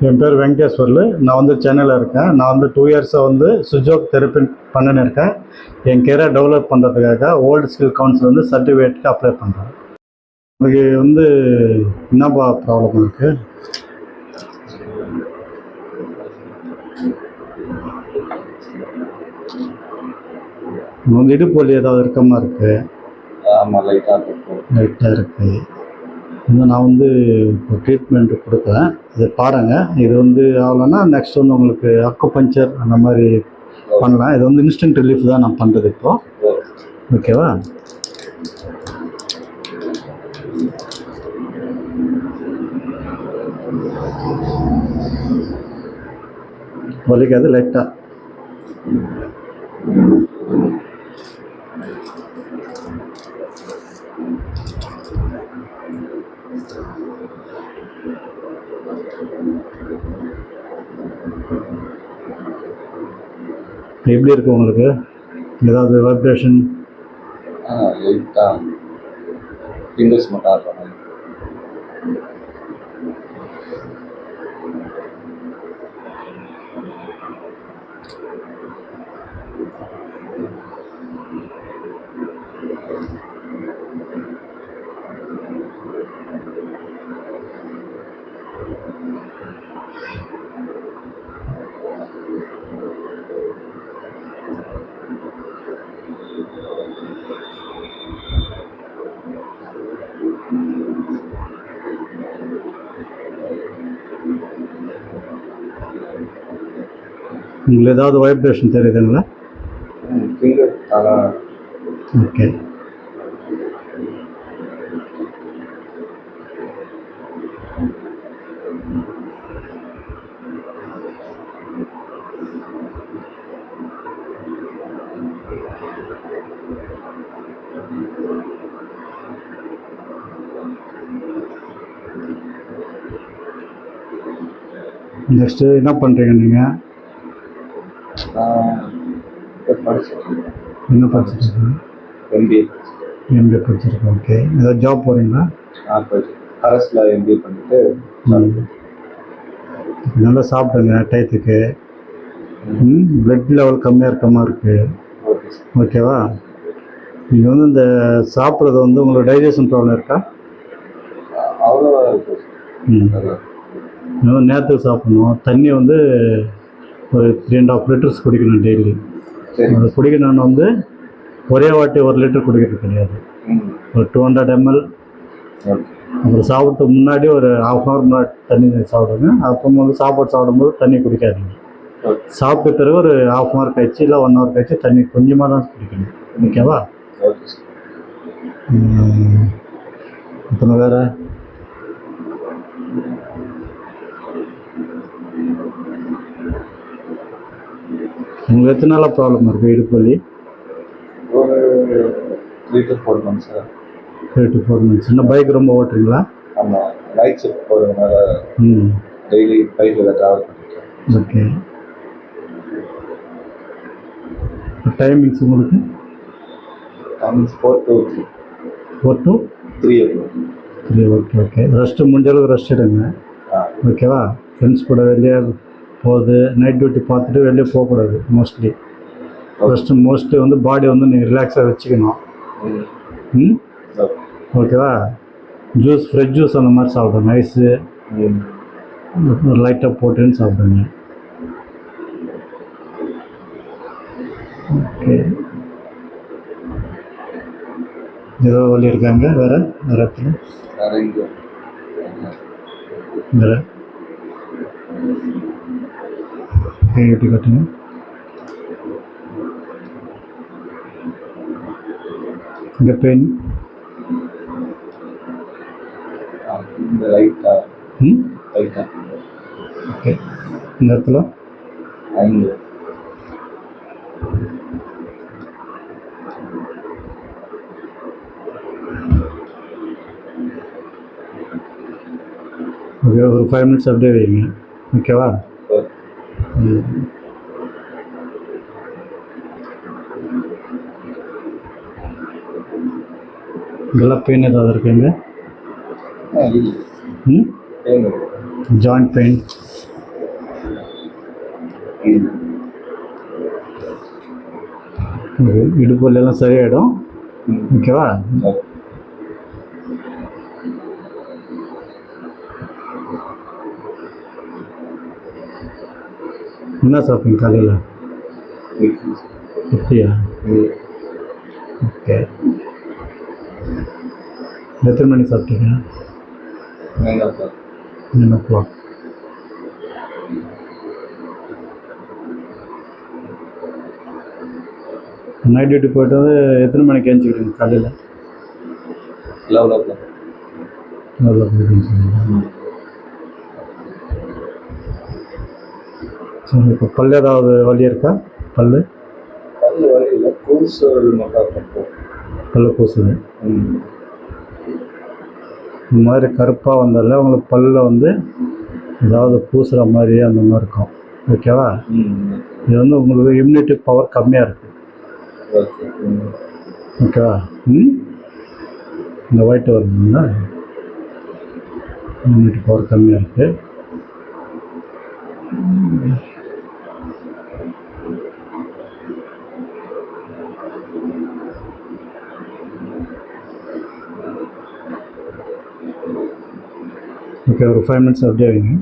என் பேர் வெங்கடேஸ்வர்லு. நான் வந்து சென்னையில் இருக்கேன். நான் வந்து 2 இயர்ஸாக வந்து சுஜோக் தெரப்பி பண்ணின்னு இருக்கேன். என் கெரியர் டெவலப் பண்ணுறதுக்காக வேர்ல்டு ஸ்கில் கவுன்சில் வந்து சர்டிஃபிகேட்டுக்கு அப்ளை பண்ணுறேன். எனக்கு வந்து என்னப்பா ப்ராப்ளம் இருக்குது? வந்து இடுப்பு வலி ஏதாவது இருக்கமா இருக்குது? ஆமாம், லைட்டாக இருக்குது. இன்னும் நான் வந்து இப்போ ட்ரீட்மெண்ட்டு கொடுக்குறேன். இதை பாருங்கள். இது வந்து ஆகலைன்னா நெக்ஸ்ட் வந்து உங்களுக்கு அக்குபஞ்சர் அந்த மாதிரி பண்ணலாம். இது வந்து இன்ஸ்டன்ட் ரிலீஃப் தான் நான் பண்ணுறது இப்போது. ஓகேவா? வலிக்காது லைட்டாக. எப்படி இருக்குது உங்களுக்கு? ஏதாவது வைப்ரேஷன்? லைட்டாக ஃபிங்கர்ஸ் மட்டும் ஆடுற மாதிரி. உங்களுக்கு ஏதாவது வைப்ரேஷன் தெரியுதுங்களா? Finger okay. நெக்ஸ்ட்டு என்ன பண்ணுறீங்க நீங்கள்? என்ன படிச்சிருக்கீங்க? எம்பிஏ படிச்சிருக்கேன். ஓகே. ஏதாவது ஜாப் போகிறீங்களா? அரசில் எம்பிஏ பண்ணிட்டு நல்லா சாப்பிடுங்க டயத்துக்கு. பிளட் லெவல் கம்மியாக இருக்க மாதிரி இருக்குது. ஓகேவா? நீங்கள் வந்து இந்த சாப்பிட்றது வந்து உங்களுக்கு டைஜஷன் ப்ராப்ளம் இருக்கா? அவ்வளோவா இருக்கு. நேரத்துக்கு சாப்பிடணும். தண்ணி வந்து ஒரு 3.5 லிட்டர்ஸ் குடிக்கணும் டெய்லி. அது குடிக்கணும்னு வந்து ஒரே வாட்டி 1 லிட்டர் குடிக்கிறது கிடையாது. ஒரு 200 ml. அப்புறம் சாப்பிட்றதுக்கு முன்னாடி ஒரு 1/2 hour முன்னாடி தண்ணி சாப்பிடுங்க. அப்புறம் வந்து சாப்பாடு சாப்பிடும்போது தண்ணி குடிக்காதீங்க. சாப்பிட்ட பிறகு ஒரு 1/2 hour கழிச்சு இல்லை 1 hour கழிச்சு தண்ணி கொஞ்சமாக தான் குடிக்கணும். ஓகேவா? அப்புறம் வேறு உங்களுக்கு எத்தனை நாளாக ப்ராப்ளம் இருக்குது இடுப்பு வலி? ஒரு 3 to 4 months. 3 to 4 months. இன்னும் பைக் ரொம்ப ஓட்டுறீங்களா? ஆமாம், நைட் ஷிஃப்ட் போகிறதுனால டெய்லி பைக்கில் ட்ராவல் பண்ணிட்டேன். ஓகே. டைமிங்ஸ் உங்களுக்கு? Timings 4 to 3. 4 to 3. Okay. Okay. Rest முடிஞ்ச அளவுக்கு ரெஸ்ட் எடுங்க. ஓகேவா? ஃப்ரெண்ட்ஸ் கூட வெளியே போகுது, நைட் டியூட்டி பார்த்துட்டு வெளியே போகக்கூடாது. மோஸ்ட்லி வந்து பாடி வந்து நீங்கள் ரிலாக்ஸாக வச்சுக்கணும். ஓகேவா? ஜூஸ், ஃப்ரெஷ் ஜூஸ் அந்த மாதிரி சாப்பிடுங்க. ஐஸு லைட்டாக போட்டுன்னு சாப்பிடுங்க. ஓகே. ஏதோ வழி இருக்காங்க வேறு இடத்துல? வேறு கை கட்டி கட்டுங்க. இந்த பெயின் ஓகே. இந்த இடத்துல ஓகே. ஒரு 5 minutes அப்படியே வைங்க. ஓகேவா? இதெல்லாம் பெயின் ஏதாவது இருக்குங்க? Joint pain? இடுப்பு வலியெல்லாம் சரியாயிடும். ஓகேவா? என்ன சாப்பிட்டீங்க காலையில்? இப்படியா? ஓகே. எத்தனை மணி சாப்பிட்டீங்க? 9 o'clock. நைட் டியூட்டி போயிட்டு வந்து எத்தனை மணிக்கு எழுந்திரிக்கிறீங்க காலையில்? 11 o'clock. நல்லா போயிட்டு. சரி, இப்போ பல் ஏதாவது வலி இருக்கா? பல் வலி இல்லை, கூசு மட்டும் இருக்கும். பல் கூசுது. இந்த மாதிரி கருப்பாக வந்தால உங்களுக்கு பல்லில் வந்து ஏதாவது பூசுகிற மாதிரி அந்த மாதிரி இருக்கும். ஓகேவா? இது வந்து உங்களுக்கு இம்யூனிட்டி பவர் கம்மியாக இருக்குது. ஓகேவா? இந்த ஒயிட் வருதுங்களா, இம்யூனிட்டி பவர் கம்மியாக இருக்குது. ஓகே, ஒரு 5 minutes அப்படியே வைங்க.